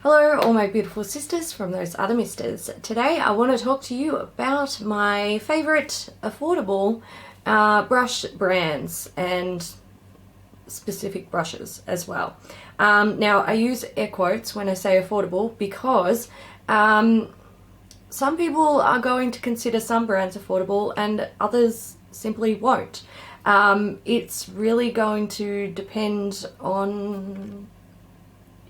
Hello all my beautiful sisters from those other misters. Today I want to talk to you about my favourite affordable brush brands and specific brushes as well. Now I use air quotes when I say affordable because some people are going to consider some brands affordable and others simply won't. It's really going to depend on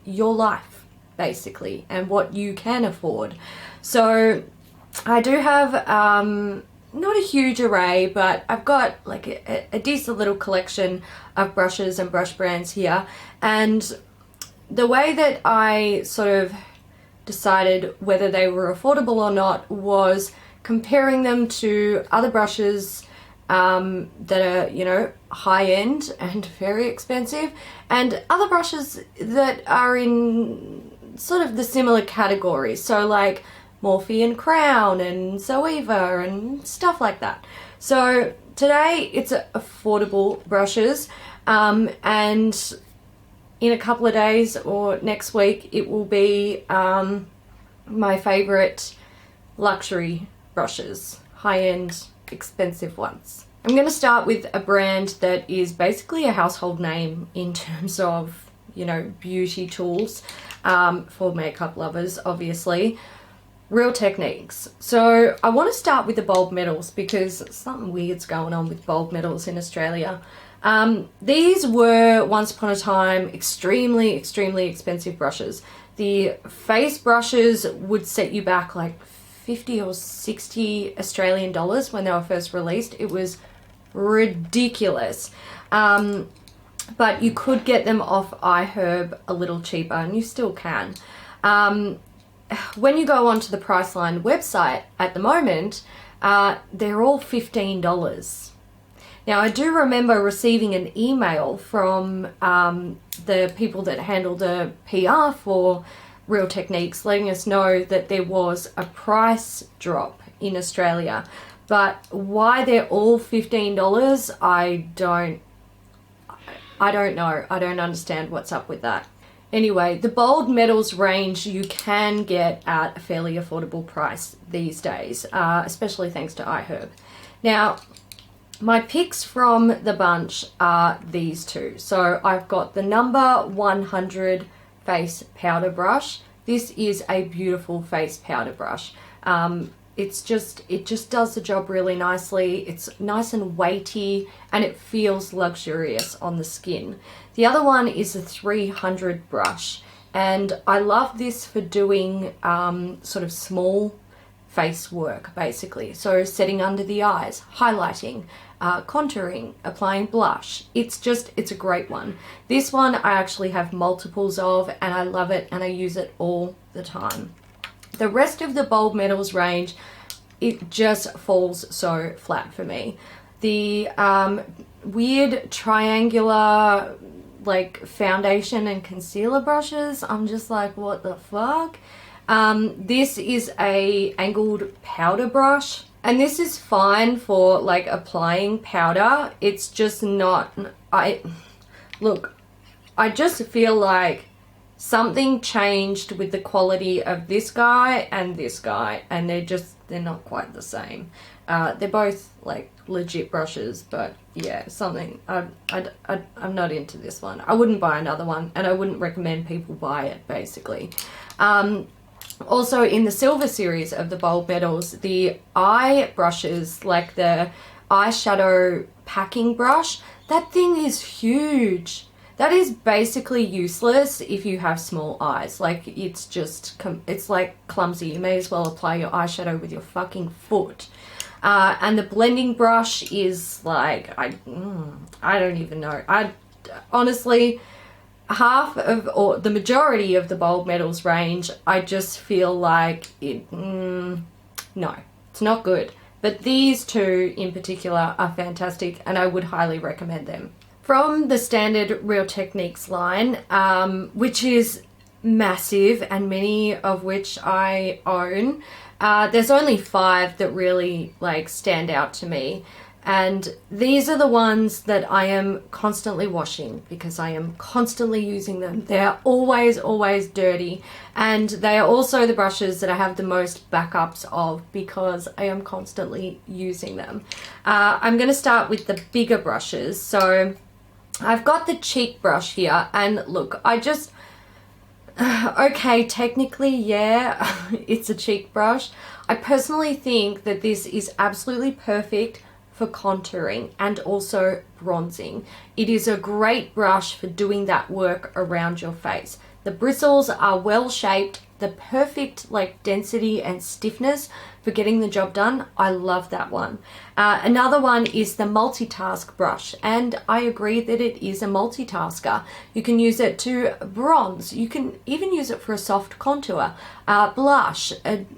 your life basically and what you can afford. So I do have not a huge array, but I've got like a decent little collection of brushes and brush brands here, and the way that I sort of decided whether they were affordable or not was comparing them to other brushes that are, you know, high end and very expensive, and other brushes that are in sort of the similar category, so like Morphe and Crown and Zoeva and stuff like that. So today it's affordable brushes, and in a couple of days or next week it will be my favorite luxury brushes, high-end expensive ones. I'm going to start with a brand that is basically a household name in terms of, you know, beauty tools for makeup lovers, obviously. Real Techniques. So I want to start with the bulb metals because something weird's going on with bulb metals in Australia. These were once upon a time extremely expensive brushes. The face brushes would set you back like 50 or 60 Australian dollars when they were first released. It was ridiculous. But you could get them off iHerb a little cheaper, and you still can. When you go onto the Priceline website at the moment, they're all $15. Now, I do remember receiving an email from the people that handle the PR for Real Techniques letting us know that there was a price drop in Australia. But why they're all $15, I don't know. I don't understand what's up with that. Anyway, the bold metals range you can get at a fairly affordable price these days, especially thanks to iHerb. Now, my picks from the bunch are these two. So I've got the number 100 face powder brush. This is a beautiful face powder brush. It just does the job really nicely. It's nice and weighty and it feels luxurious on the skin. The other one is a 300 brush, and I love this for doing sort of small face work basically. So setting under the eyes, highlighting, contouring, applying blush. It's a great one. This one I actually have multiples of and I love it and I use it all the time. The rest of the bulb metals range, it just falls so flat for me. The weird triangular like foundation and concealer brushes, I'm just like, what the fuck? This is a angled powder brush, and this is fine for like applying powder. It's just not, I just feel like something changed with the quality of this guy, and they're not quite the same. They're both like legit brushes, but yeah, something, I'm not into this one. I wouldn't buy another one, and I wouldn't recommend people buy it basically. Also in the silver series of the bulb metals, the eye brushes, like the eyeshadow packing brush, that thing is huge. That is basically useless if you have small eyes. Like, it's like clumsy. You may as well apply your eyeshadow with your fucking foot. And the blending brush is like, I don't even know. Honestly, half of, or the majority of the bulb metals range, I just feel like no, it's not good. But these two in particular are fantastic and I would highly recommend them. From the standard Real Techniques line, which is massive and many of which I own, there's only 5 that really like stand out to me. And these are the ones that I am constantly washing because I am constantly using them. They're always, always dirty. And they are also the brushes that I have the most backups of because I am constantly using them. I'm going to start with the bigger brushes. So I've got the cheek brush here, and look, I just, okay, technically, yeah, it's a cheek brush. I personally think that this is absolutely perfect for contouring and also bronzing. It is a great brush for doing that work around your face. The bristles are well shaped, the perfect like density and stiffness for getting the job done. I love that one. Another one is the multitask brush, and I agree that it is a multitasker. You can use it to bronze. You can even use it for a soft contour, blush,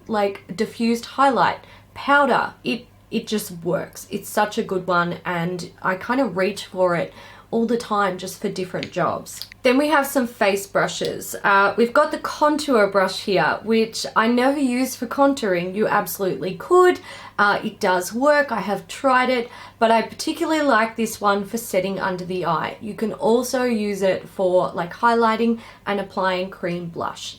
like diffused highlight, powder. It just works. It's such a good one, and I kind of reach for it all the time just for different jobs. Then we have some face brushes. We've got the contour brush here, which I never use for contouring. You absolutely could. It does work. I have tried it, but I particularly like this one for setting under the eye. You can also use it for like highlighting and applying cream blush,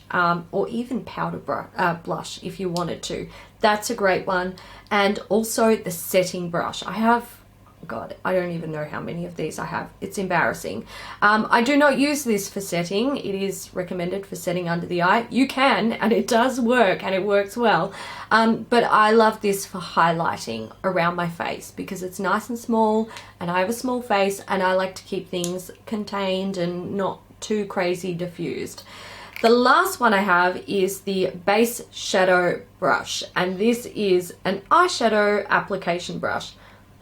or even powder blush if you wanted to. That's a great one. And also the setting brush. I have, God, I don't even know how many of these I have. It's embarrassing. I do not use this for setting. It is recommended for setting under the eye. You can, and it does work, and it works well. But I love this for highlighting around my face because it's nice and small, and I have a small face, and I like to keep things contained and not too crazy diffused. The last one I have is the base shadow brush, and this is an eyeshadow application brush.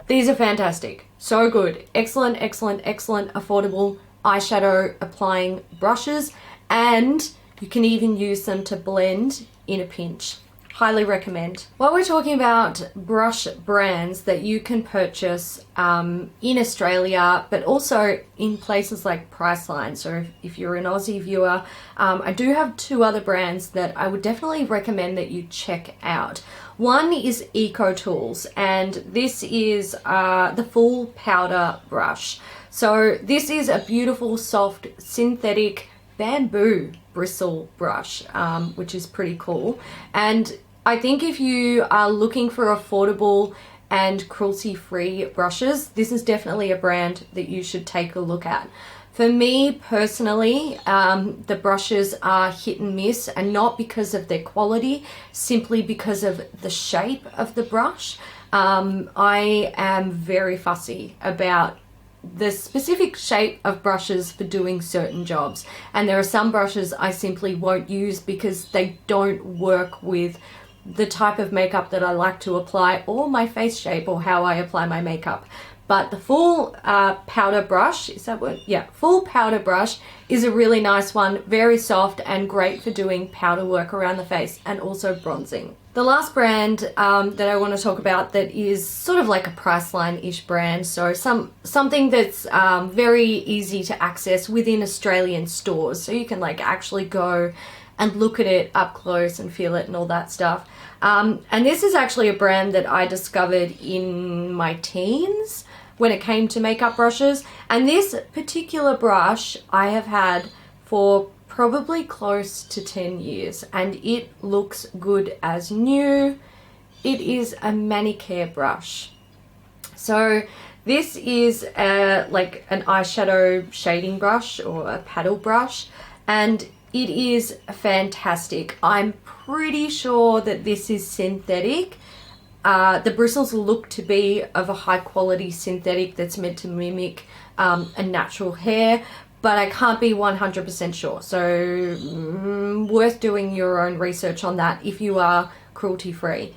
These are fantastic. So good. Excellent, excellent, excellent, affordable eyeshadow applying brushes, and you can even use them to blend in a pinch. Highly recommend. While we're talking about brush brands that you can purchase in Australia, but also in places like Priceline. So if you're an Aussie viewer, I do have two other brands that I would definitely recommend that you check out. One is Ecotools, and this is the full powder brush. So this is a beautiful, soft, synthetic bamboo bristle brush, which is pretty cool. And I think if you are looking for affordable and cruelty-free brushes, this is definitely a brand that you should take a look at. For me personally, the brushes are hit and miss, and not because of their quality, simply because of the shape of the brush. I am very fussy about the specific shape of brushes for doing certain jobs, and there are some brushes I simply won't use because they don't work with the type of makeup that I like to apply, or my face shape, or how I apply my makeup. But the full powder brush, is that what? Yeah, full powder brush is a really nice one, very soft and great for doing powder work around the face and also bronzing. The last brand that I want to talk about that is sort of like a Priceline-ish brand, so something that's very easy to access within Australian stores, so you can like actually go and look at it up close and feel it and all that stuff. And this is actually a brand that I discovered in my teens when it came to makeup brushes. And this particular brush I have had for probably close to 10 years, and it looks good as new. It is a Manicare brush. So this is like an eyeshadow shading brush or a paddle brush, and it is fantastic. I'm pretty sure that this is synthetic. The bristles look to be of a high quality synthetic that's meant to mimic a natural hair, but I can't be 100% sure. So worth doing your own research on that if you are cruelty free.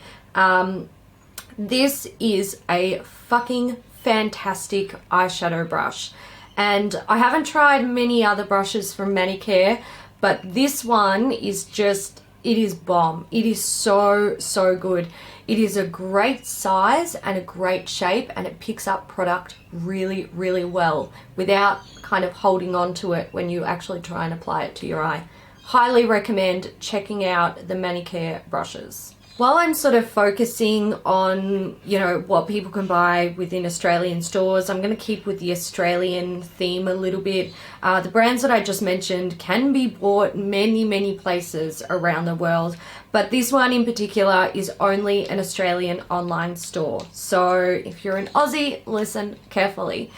This is a fucking fantastic eyeshadow brush, and I haven't tried many other brushes from Manicare, but this one is just, it is bomb. It is so, so good. It is a great size and a great shape, and it picks up product really, really well without kind of holding on to it when you actually try and apply it to your eye. Highly recommend checking out the Manicare brushes. While I'm sort of focusing on, you know, what people can buy within Australian stores, I'm going to keep with the Australian theme a little bit. The brands that I just mentioned can be bought many places around the world, but this one in particular is only an Australian online store. So if you're an Aussie, listen carefully.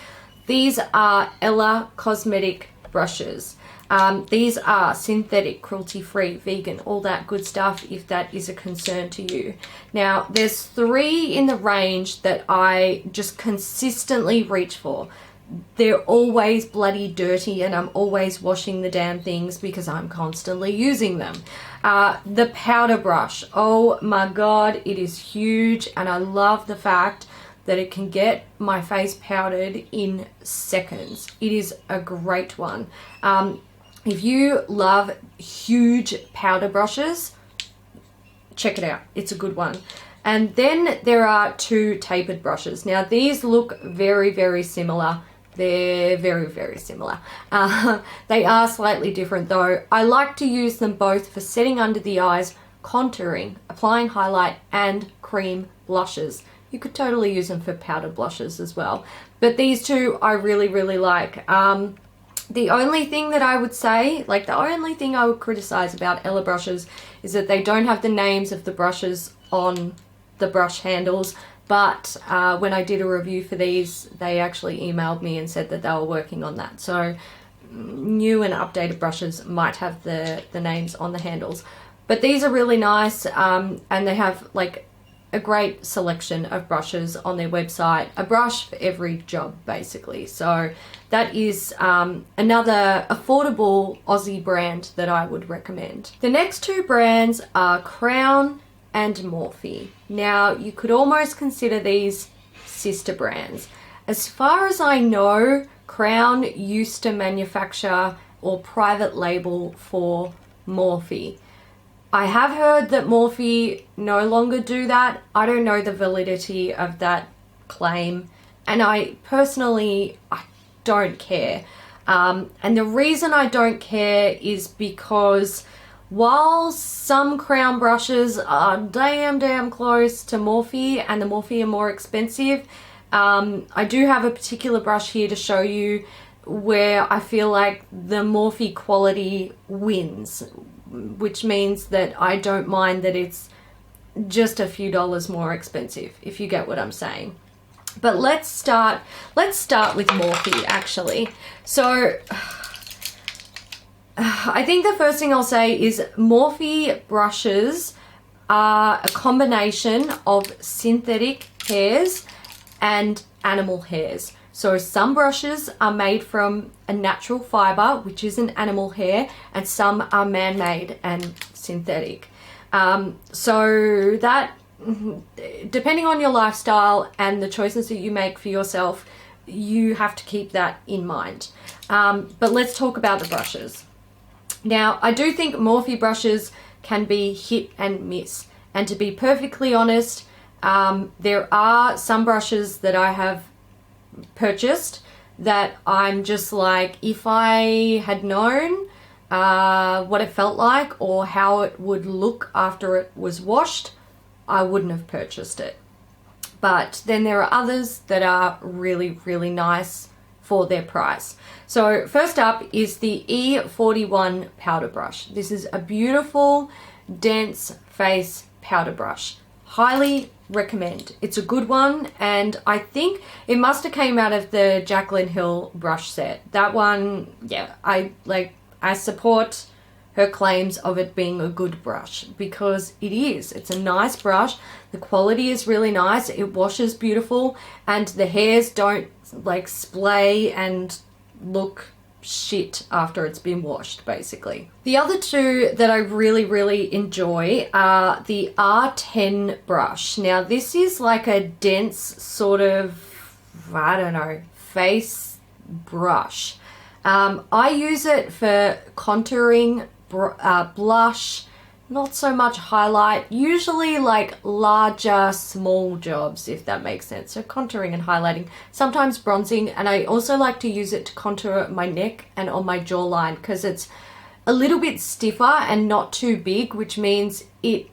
These are Ella Cosmetic Brushes. These are synthetic, cruelty-free, vegan, all that good stuff if that is a concern to you. Now, there's 3 in the range that I just consistently reach for. They're always bloody dirty and I'm always washing the damn things because I'm constantly using them. The powder brush, oh my god, it is huge, and I love the fact that it can get my face powdered in seconds. It is a great one. If you love huge powder brushes, check it out. It's a good one. And then there are 2 tapered brushes. Now these look very similar. They're very similar. They are slightly different though. I like to use them both for setting under the eyes, contouring, applying highlight, and cream blushes. You could totally use them for powder blushes as well. But these 2 I really like. The only thing that I would say, like the only thing I would criticize about Ella brushes is that they don't have the names of the brushes on the brush handles. But when I did a review for these, they actually emailed me and said that they were working on that. So new and updated brushes might have the names on the handles. But these are really nice, and they have like a great selection of brushes on their website. A brush for every job, basically. So that is another affordable Aussie brand that I would recommend. The next 2 brands are Crown and Morphe. Now, you could almost consider these sister brands. As far as I know, Crown used to manufacture or private label for Morphe. I have heard that Morphe no longer do that. I don't know the validity of that claim, and I don't care. And the reason I don't care is because while some Crown brushes are damn close to Morphe, and the Morphe are more expensive, I do have a particular brush here to show you where I feel like the Morphe quality wins, which means that I don't mind that it's just a few dollars more expensive, if you get what I'm saying. But let's start with Morphe actually. So I think the first thing I'll say is Morphe brushes are a combination of synthetic hairs and animal hairs. So some brushes are made from a natural fiber, which is an animal hair, and some are man-made and synthetic. So that, depending on your lifestyle and the choices that you make for yourself, you have to keep that in mind. But let's talk about the brushes. Now, I do think Morphe brushes can be hit and miss. And to be perfectly honest, there are some brushes that I have purchased that I'm just like, if I had known what it felt like or how it would look after it was washed, I wouldn't have purchased it. But then there are others that are really nice for their price. So first up is the E41 Powder Brush. This is a beautiful, dense face powder brush. Highly recommend. It's a good one, and I think it must have came out of the Jaclyn Hill brush set. That one, yeah, I support her claims of it being a good brush, because it is. It's a nice brush. The quality is really nice. It washes beautiful, and the hairs don't like splay and look shit after it's been washed, basically. The other 2 that I really enjoy are the R10 brush. Now this is like a dense sort of, I don't know, face brush. I use it for contouring, blush, not so much highlight, usually like larger small jobs, if that makes sense. So contouring and highlighting, sometimes bronzing, and I also like to use it to contour my neck and on my jawline because it's a little bit stiffer and not too big, which means it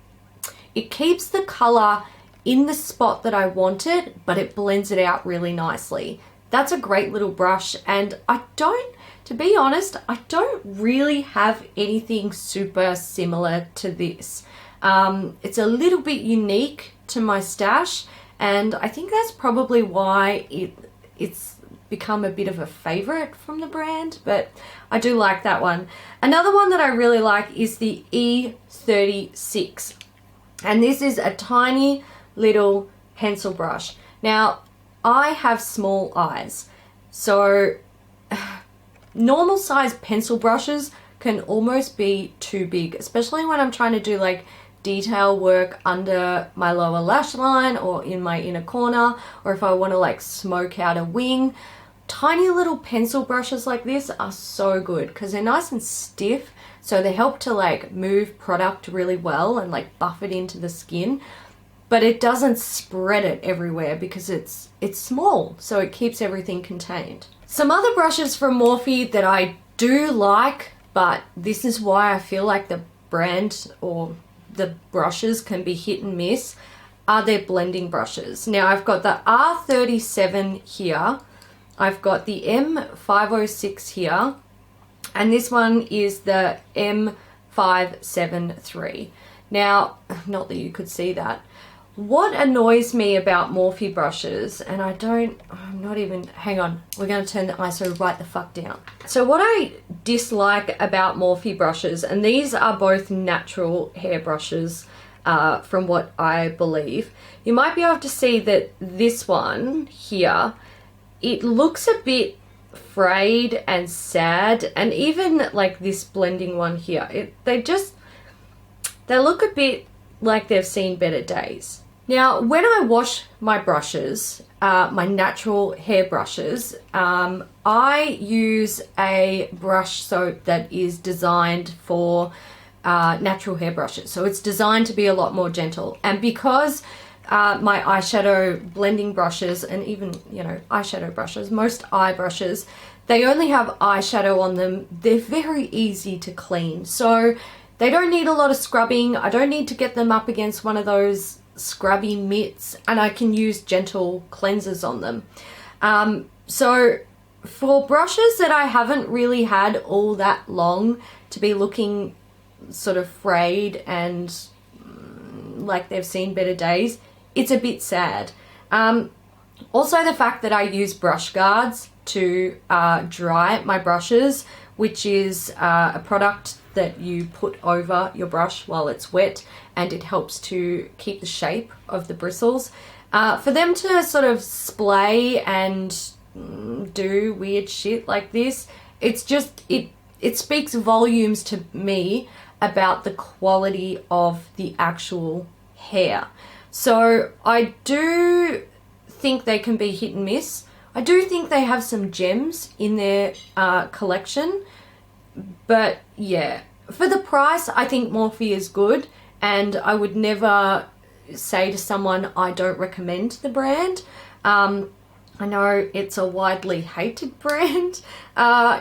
It keeps the color in the spot that I want it, but it blends it out really nicely. That's a great little brush, and to be honest, I don't really have anything super similar to this. It's a little bit unique to my stash, and I think that's probably why it's become a bit of a favorite from the brand, but I do like that one. Another one that I really like is the E36, and this is a tiny little pencil brush. Now, I have small eyes, so normal size pencil brushes can almost be too big, especially when I'm trying to do like detail work under my lower lash line or in my inner corner, or if I want to like smoke out a wing. Tiny little pencil brushes like this are so good because they're nice and stiff, so they help to like move product really well and like buff it into the skin, but it doesn't spread it everywhere because it's small, so it keeps everything contained. Some other brushes from Morphe that I do like, but this is why I feel like the brand or the brushes can be hit and miss, are their blending brushes. Now I've got the R37 here, I've got the M506 here, and this one is the M573. Now, not that you could see that. What annoys me about Morphe brushes, and hang on, we're going to turn the ISO right the fuck down. So what I dislike about Morphe brushes, and these are both natural hair brushes from what I believe, you might be able to see that this one here, it looks a bit frayed and sad, and even like this blending one here, they look a bit like they've seen better days. Now, when I wash my brushes, my natural hair brushes, I use a brush soap that is designed for natural hair brushes. So it's designed to be a lot more gentle. And because my eyeshadow blending brushes, and even, eyeshadow brushes, most eye brushes, they only have eyeshadow on them, they're very easy to clean. So they don't need a lot of scrubbing. I don't need to get them up against one of those scrubby mitts, and I can use gentle cleansers on them. So for brushes that I haven't really had all that long to be looking sort of frayed and like they've seen better days, it's a bit sad. Also, the fact that I use brush guards to dry my brushes, which is a product that you put over your brush while it's wet, and it helps to keep the shape of the bristles. For them to sort of splay and do weird shit like this, it's just, it speaks volumes to me about the quality of the actual hair. So I do think they can be hit and miss. I do think they have some gems in their collection, but yeah, for the price, I think Morphe is good, and I would never say to someone I don't recommend the brand. I know it's a widely hated brand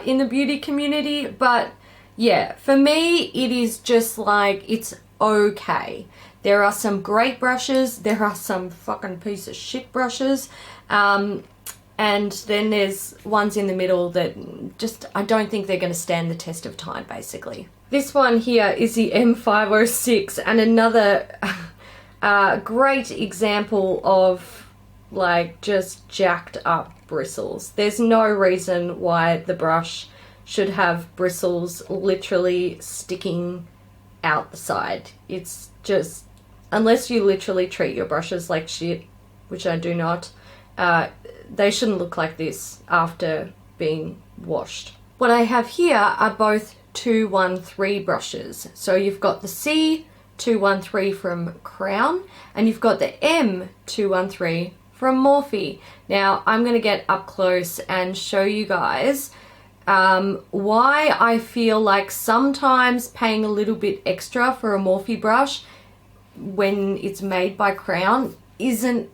in the beauty community, but yeah, for me, it is just like, it's okay. There are some great brushes, there are some fucking piece of shit brushes, and then there's ones in the middle that just, I don't think they're going to stand the test of time, basically. This one here is the M506, and another great example of like just jacked up bristles. There's no reason why the brush should have bristles literally sticking out the side. It's just, unless you literally treat your brushes like shit, which I do not, they shouldn't look like this after being washed. What I have here are both 213 brushes. So you've got the C213 from Crown, and you've got the M213 from Morphe. Now I'm going to get up close and show you guys why I feel like sometimes paying a little bit extra for a Morphe brush when it's made by Crown isn't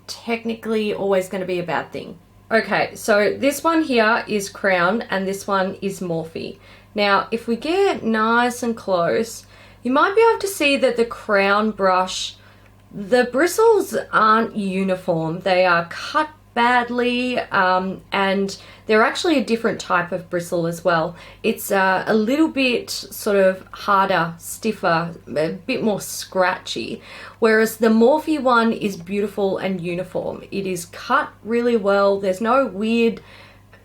technically always going to be a bad thing. Okay, so this one here is Crown and this one is Morphe. Now, if we get nice and close, You might be able to see that the crown brush, the bristles aren't uniform. They are cut badly, and they're actually a different type of bristle as well. It's a little bit sort of harder, stiffer, a bit more scratchy, whereas the Morphe one is beautiful and uniform. It is cut really well. There's no weird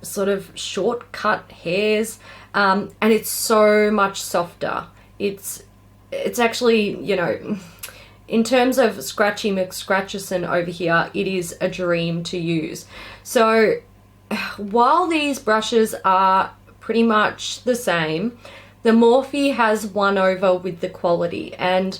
sort of shortcut hairs, and it's so much softer. It's actually, you know, in terms of Scratchy McScratchison over here, it is a dream to use. So while these brushes are pretty much the same, the Morphe has won over with the quality, and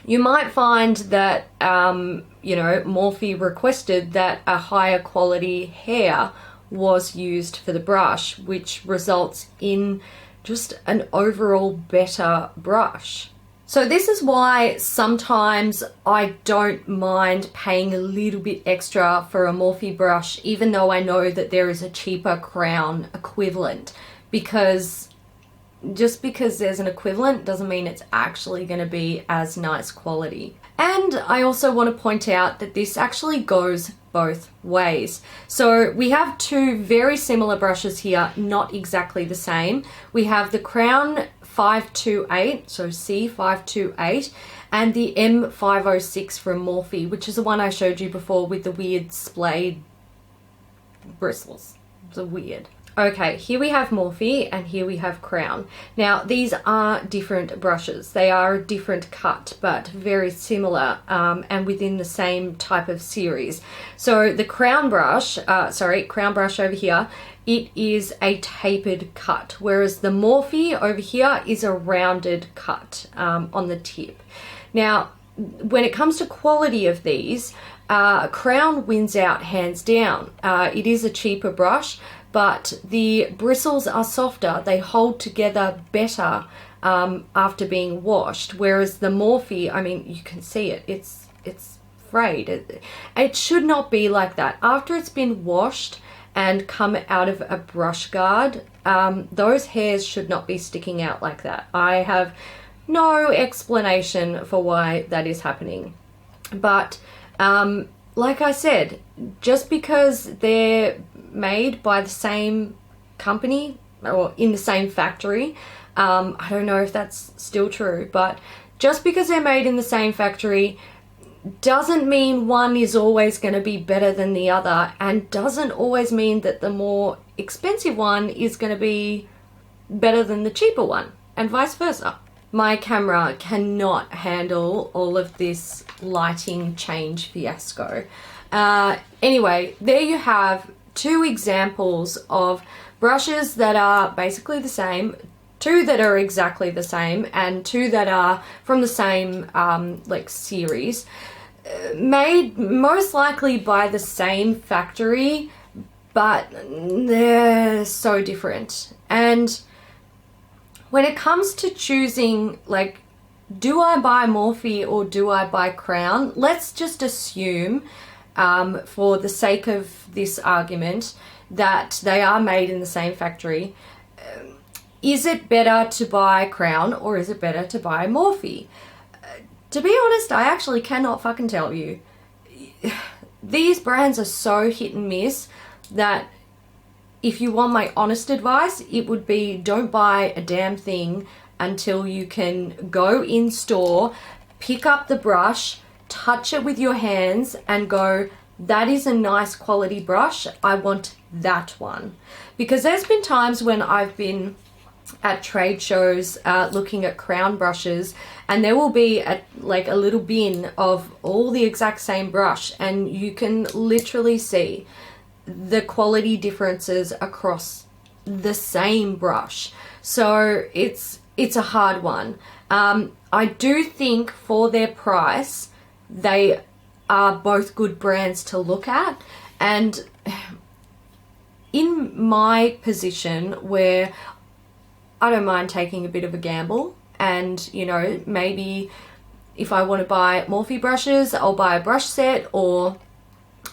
you might find that, you know, Morphe requested that a higher quality hair was used for the brush, which results in just an overall better brush. So this is why sometimes I don't mind paying a little bit extra for a Morphe brush, even though I know that there is a cheaper crown equivalent, because just because there's an equivalent doesn't mean it's actually going to be as nice quality. And I also want to point out that this actually goes both ways. So we have two very similar brushes here, not exactly the same. We have the Crown 528, so C528, and the M506 from Morphe, which is the one I showed you before with the weird splayed bristles. It's weird. Okay, here we have Morphe and here we have Crown. Now these are different brushes. They are a different cut, but very similar, and within the same type of series. So the Crown brush, Crown brush over here, it is a tapered cut, whereas the Morphe over here is a rounded cut on the tip. Now, when it comes to quality of these, Crown wins out hands down. It is a cheaper brush, but the bristles are softer. They hold together better after being washed, whereas the Morphe, I mean, you can see it, it's frayed. It should not be like that. After it's been washed and come out of a brush guard, those hairs should not be sticking out like that. I have no explanation for why that is happening. But like I said, just because they're made by the same company or in the same factory, I don't know if that's still true, but just because they're made in the same factory doesn't mean one is always going to be better than the other, and doesn't always mean that the more expensive one is going to be better than the cheaper one, and vice versa. My camera cannot handle all of this lighting change fiasco. Anyway, there you have two examples of brushes that are basically the same, two that are exactly the same, and two that are from the same like series, made most likely by the same factory, but they're so different. And when it comes to choosing, like, do I buy Morphe or do I buy Crown? Let's just assume, for the sake of this argument, that they are made in the same factory. Is it better to buy Crown or is it better to buy Morphe? To be honest, I actually cannot fucking tell you. These brands are so hit and miss that if you want my honest advice, it would be don't buy a damn thing until you can go in store, pick up the brush, touch it with your hands and go, that is a nice quality brush, I want that one. Because there's been times when I've been at trade shows looking at Crown brushes, and there will be a little bin of all the exact same brush, and you can literally see the quality differences across the same brush. So it's a hard one. I do think for their price they are both good brands to look at, and in my position where I don't mind taking a bit of a gamble, and you know, maybe if I want to buy Morphe brushes, I'll buy a brush set, or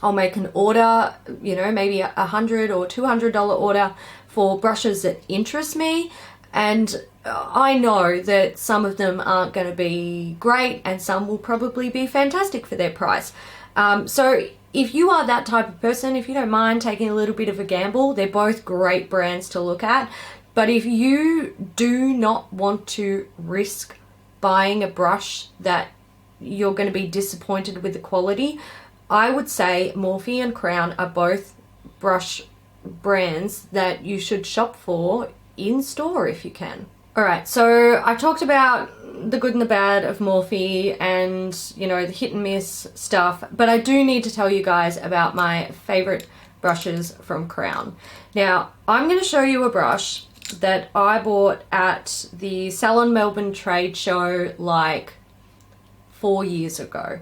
I'll make an order, you know, maybe $100 or $200 order for brushes that interest me. And I know that some of them aren't going to be great and some will probably be fantastic for their price. So if you are that type of person, if you don't mind taking a little bit of a gamble, they're both great brands to look at. But if you do not want to risk buying a brush that you're going to be disappointed with the quality, I would say Morphe and Crown are both brush brands that you should shop for in store if you can. Alright, so I talked about the good and the bad of Morphe and, you know, the hit and miss stuff, but I do need to tell you guys about my favorite brushes from Crown. Now, I'm going to show you a brush that I bought at the Salon Melbourne trade show like 4 years ago.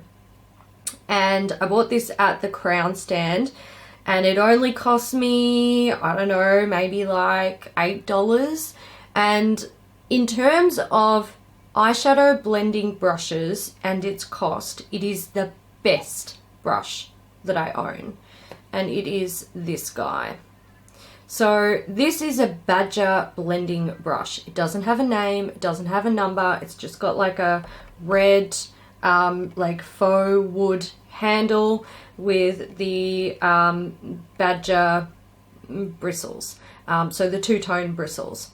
And I bought this at the Crown stand and it only cost me, I don't know, maybe like $8. And in terms of eyeshadow blending brushes and its cost, it is the best brush that I own. And it is this guy. So this is a Badger blending brush. It doesn't have a name, it doesn't have a number, it's just got like a red like faux wood handle with the Badger bristles, so the two-tone bristles.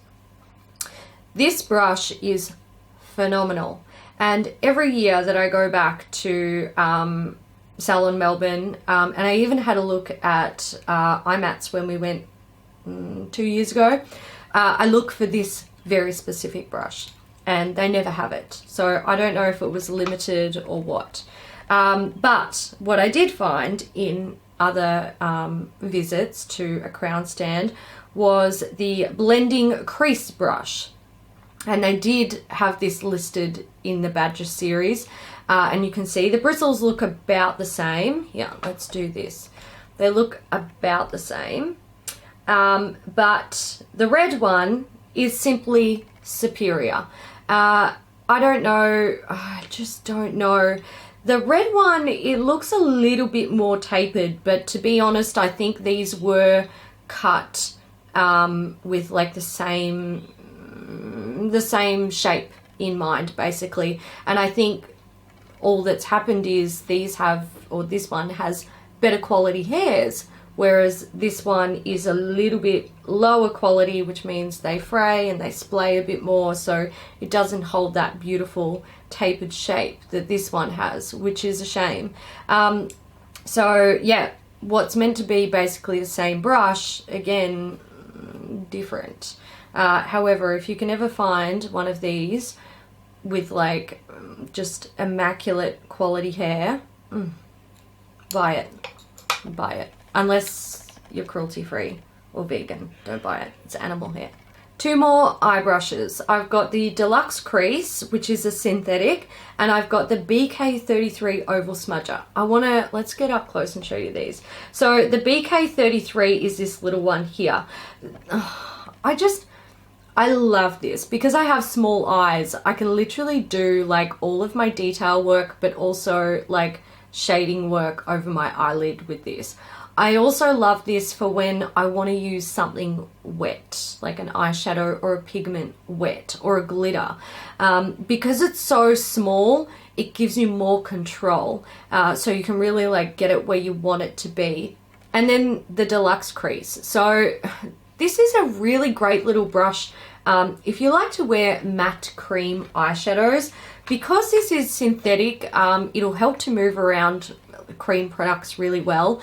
This brush is phenomenal, and every year that I go back to Salon Melbourne, and I even had a look at IMATS when we went 2 years ago, I look for this very specific brush and they never have it. So I don't know if it was limited or what. But what I did find in other visits to a Crown stand was the Blending Crease brush. And they did have this listed in the Badger series. And you can see the bristles look about the same. Yeah, let's do this. They look about the same. But the red one is simply superior. I don't know, I just don't know. The red one, it looks a little bit more tapered, but to be honest, I think these were cut with like the same shape in mind, basically. And I think all that's happened is these have, or this one has better quality hairs, whereas this one is a little bit lower quality, which means they fray and they splay a bit more, so it doesn't hold that beautiful tapered shape that this one has, which is a shame. So yeah, what's meant to be basically the same brush, again, different. However, if you can ever find one of these with like just immaculate quality hair, buy it. Unless you're cruelty free or vegan, don't buy it. It's animal hair. Two more eye brushes. I've got the Deluxe Crease, which is a synthetic, and I've got the BK33 Oval Smudger. Let's get up close and show you these. So the BK33 is this little one here. I love this because I have small eyes. I can literally do like all of my detail work, but also like shading work over my eyelid with this. I also love this for when I want to use something wet, like an eyeshadow or a pigment wet or a glitter. Because it's so small, it gives you more control. So you can really like get it where you want it to be. And then the Deluxe Crease. So this is a really great little brush. If you like to wear matte cream eyeshadows, because this is synthetic, it'll help to move around cream products really well.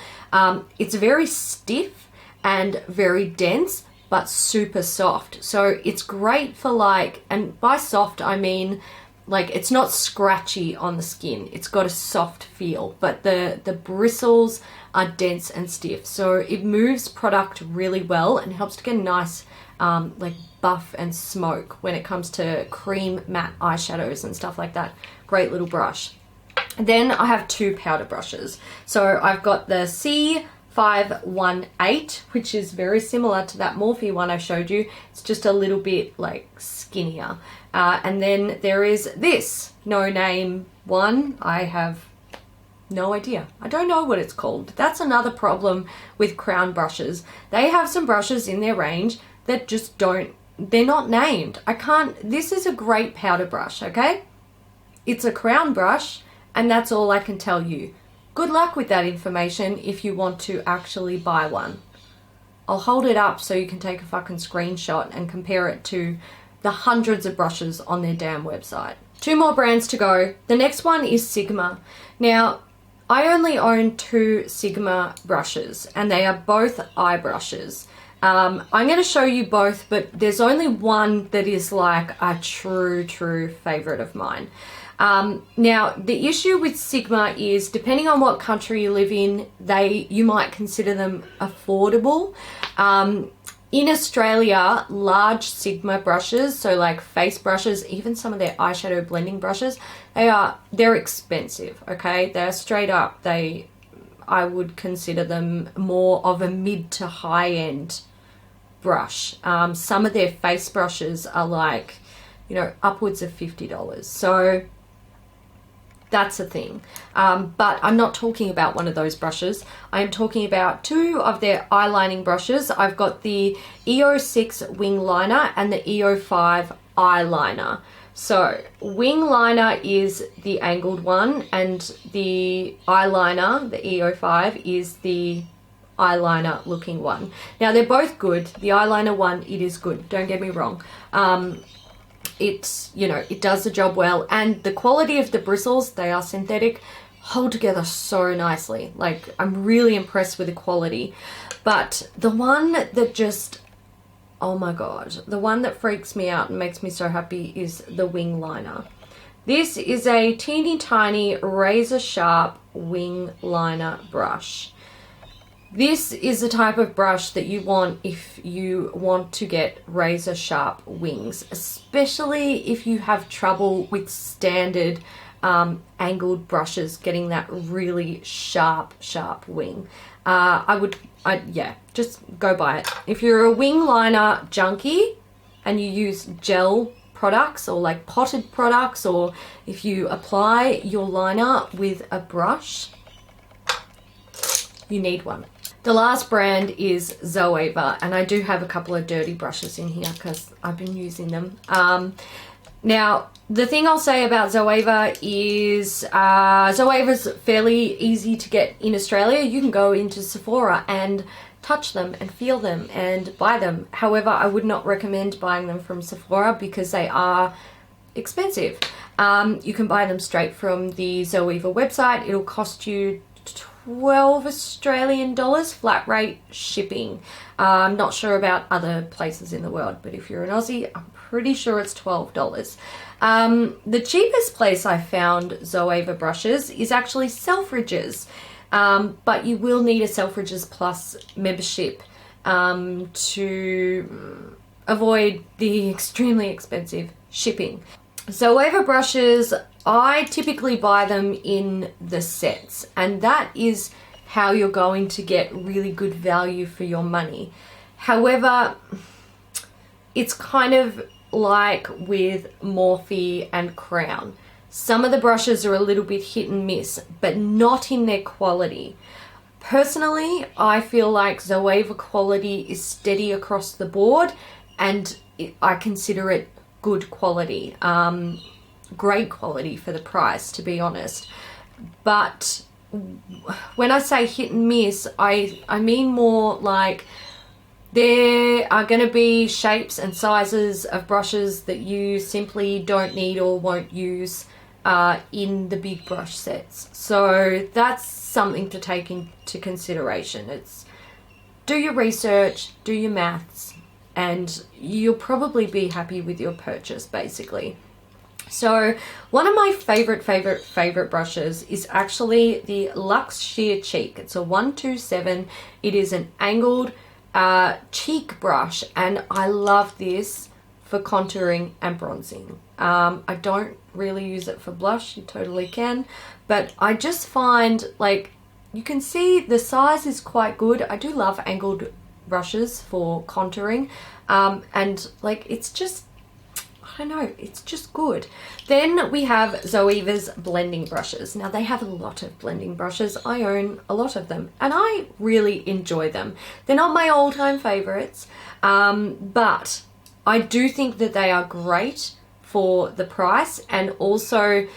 It's very stiff and very dense, but super soft. So it's great for like, and by soft I mean like it's not scratchy on the skin. It's got a soft feel, but the bristles are dense and stiff. So it moves product really well and helps to get a nice like buff and smoke when it comes to cream matte eyeshadows and stuff like that. Great little brush. Then I have two powder brushes. So I've got the C518, which is very similar to that Morphe one I showed you. It's just a little bit like skinnier. And then there is this no name one. I have no idea. I don't know what it's called. That's another problem with Crown brushes. They have some brushes in their range that just don't they're not named. I can't, this is a great powder brush, okay? It's a crown brush, and that's all I can tell you. Good luck with that information if you want to actually buy one. I'll hold it up so you can take a fucking screenshot and compare it to the hundreds of brushes on their damn website. 2 more brands to go. The next one is Sigma. Now, I only own 2 Sigma brushes, and they are both eye brushes. I'm going to show you both, but there's only one that is like a true favorite of mine. Now, the issue with Sigma is, depending on what country you live in, you might consider them affordable. In Australia, large Sigma brushes, so like face brushes, even some of their eyeshadow blending brushes, they're expensive, okay? They're straight up, I would consider them more of a mid to high end brush. Some of their face brushes are like, you know, upwards of $50. So that's a thing. But I'm not talking about one of those brushes. I am talking about 2 of their eyelining brushes. I've got the E06 wing liner and the E05 eyeliner. So wing liner is the angled one, and the eyeliner, the E05, is the eyeliner looking one. Now they're both good. The eyeliner one, it is good, don't get me wrong. It's, you know, it does the job well, and the quality of the bristles, they are synthetic, hold together so nicely. Like, I'm really impressed with the quality. But the one that just, oh my god, the one that freaks me out and makes me so happy is the wing liner. This is a teeny tiny razor sharp wing liner brush. This is the type of brush that you want if you want to get razor sharp wings, especially if you have trouble with standard angled brushes getting that really sharp wing. Yeah, just go buy it. If you're a wing liner junkie and you use gel products or like potted products, or if you apply your liner with a brush, you need one. The last brand is Zoeva, and I do have a couple of dirty brushes in here because I've been using them. Now, the thing I'll say about Zoeva is Zoeva's fairly easy to get in Australia. You can go into Sephora and touch them and feel them and buy them. However, I would not recommend buying them from Sephora because they are expensive. You can buy them straight from the Zoeva website. It'll cost you 12 Australian dollars flat rate shipping. I'm not sure about other places in the world, but if you're an Aussie, I'm pretty sure it's $12. The cheapest place I found Zoeva brushes is actually Selfridges, but you will need a Selfridges Plus membership to avoid the extremely expensive shipping. Zoeva brushes, I typically buy them in the sets, and that is how you're going to get really good value for your money. However, it's kind of like with Morphe and Crown. Some of the brushes are a little bit hit and miss, but not in their quality. Personally, I feel like Zoeva quality is steady across the board, and I consider it good quality, great quality for the price, to be honest. But when I say hit and miss, I mean more like there are going to be shapes and sizes of brushes that you simply don't need or won't use in the big brush sets. So that's something to take into consideration. It's do your research, do your maths, and you'll probably be happy with your purchase, basically. So one of my favorite brushes is actually the Luxe Sheer Cheek. It's a 127. It is an angled cheek brush, and I love this for contouring and bronzing. I don't really use it for blush, you totally can, but I just find, like, you can see the size is quite good. I do love angled brushes for contouring, and like, it's just, I don't know, it's just good. Then we have Zoeva's blending brushes. Now they have a lot of blending brushes. I own a lot of them and I really enjoy them. They're not my all-time favorites, but I do think that they are great for the price, and also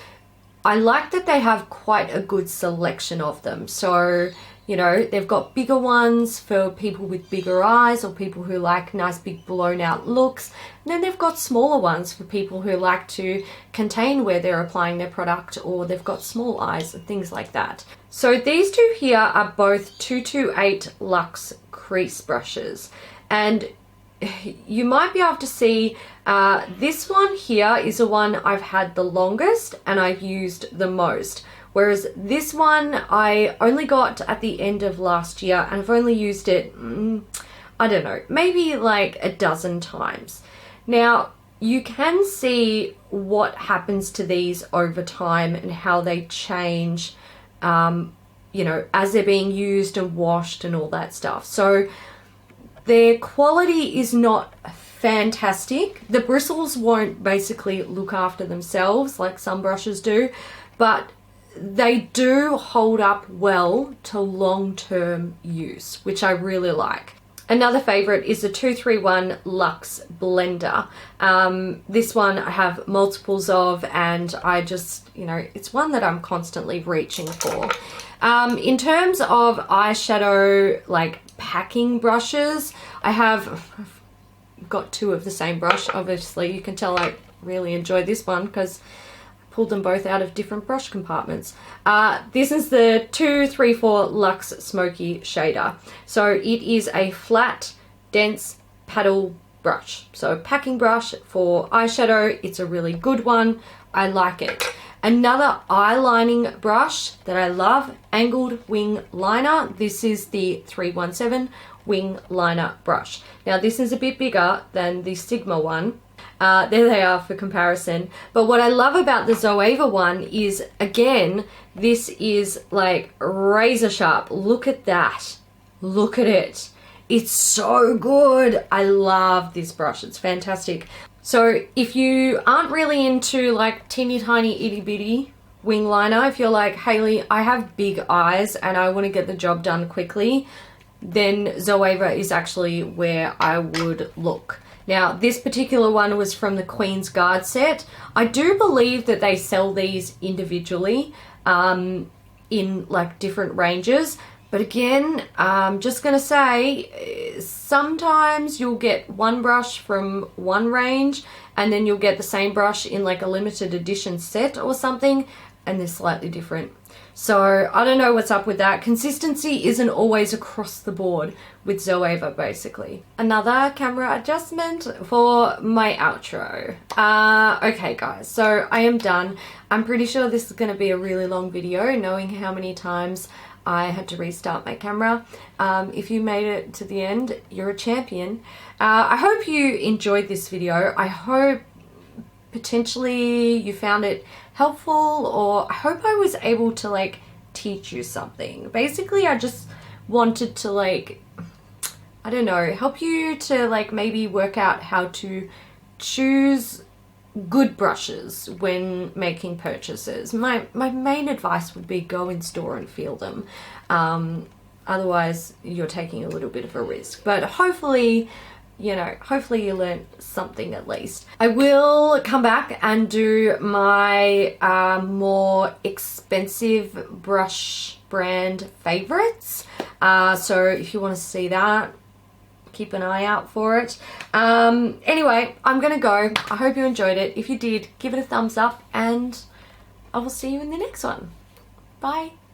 I like that they have quite a good selection of them. So, you know, they've got bigger ones for people with bigger eyes or people who like nice big blown out looks. And then they've got smaller ones for people who like to contain where they're applying their product, or they've got small eyes and things like that. So these two here are both 228 Luxe Crease brushes. And you might be able to see this one here is the one I've had the longest and I've used the most. Whereas this one I only got at the end of last year, and I've only used it, I don't know, maybe like a dozen times. Now, you can see what happens to these over time and how they change, you know, as they're being used and washed and all that stuff. So their quality is not fantastic. The bristles won't basically look after themselves like some brushes do, but they do hold up well to long-term use, which I really like. Another favorite is the 231 Luxe Blender. This one I have multiples of, and I just, you know, it's one that I'm constantly reaching for. In terms of eyeshadow, like packing brushes, I've got two of the same brush. Obviously, you can tell I really enjoy this one because I pulled them both out of different brush compartments. This is the 234 Luxe Smokey shader. So it is a flat, dense paddle brush. So packing brush for eyeshadow. It's a really good one. I like it. Another eyelining brush that I love, angled wing liner. This is the 317 wing liner brush. Now this is a bit bigger than the Sigma one. There they are for comparison. But what I love about the Zoeva one is, again, this is like razor sharp. Look at that. Look at it. It's so good. I love this brush. It's fantastic. So if you aren't really into like teeny tiny itty bitty wing liner, if you're like, Hayley, I have big eyes and I want to get the job done quickly, then Zoeva is actually where I would look. Now, this particular one was from the Queen's Guard set. I do believe that they sell these individually in like different ranges. But again, I'm just going to say, sometimes you'll get one brush from one range and then you'll get the same brush in like a limited edition set or something, and they're slightly different. So I don't know what's up with that. Consistency isn't always across the board with Zoeva, basically. Another camera adjustment for my outro. Okay guys, so I am done. I'm pretty sure this is going to be a really long video, knowing how many times I had to restart my camera. If you made it to the end, you're a champion. I hope you enjoyed this video. I hope potentially you found it helpful, or I hope I was able to like teach you something. Basically, I just wanted to like, I don't know, help you to like maybe work out how to choose good brushes when making purchases. My main advice would be go in store and feel them. Otherwise you're taking a little bit of a risk, but hopefully, you know, hopefully you learned something at least. I will come back and do my more expensive brush brand favorites. So if you want to see that, keep an eye out for it. Anyway, I'm gonna go. I hope you enjoyed it. If you did, give it a thumbs up, and I will see you in the next one. Bye.